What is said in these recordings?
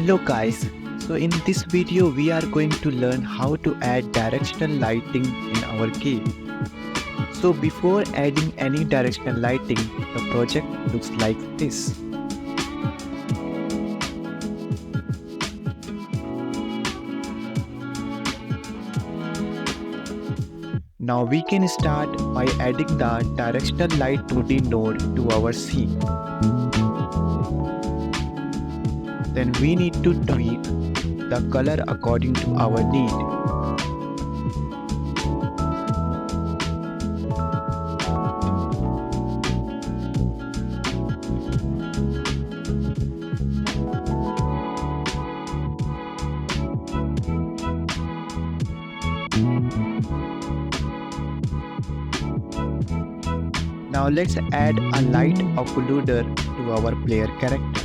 Hello guys, so in this video we are going to learn how to add directional lighting in our game. So before adding any directional lighting, the project looks like this. Now we can start by adding the Directional Light 2D node to our scene. Then we need to tweak the color according to our need. Now let's add a light occluder to our player character.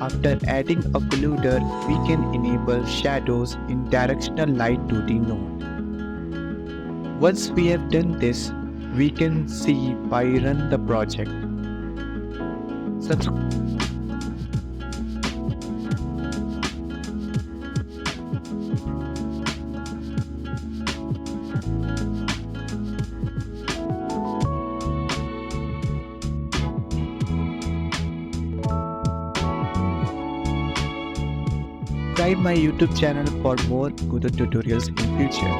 After adding occluder, we can enable shadows in Directional Light 2D node. Once we have done this, we can see by run the project. Subscribe my YouTube channel for more Godot tutorials in future.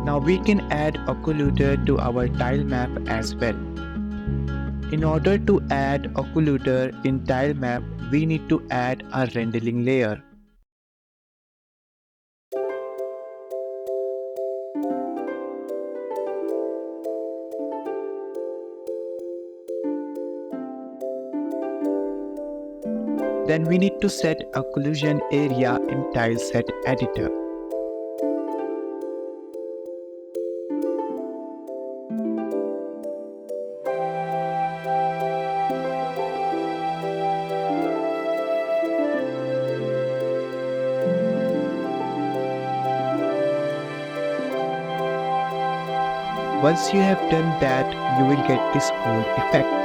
Now we can add occluder to our tile map as well. In order to add occluder in tile map, we need to add a rendering layer. Then we need to set occlusion area in tileset editor. Once you have done that, you will get this cool effect.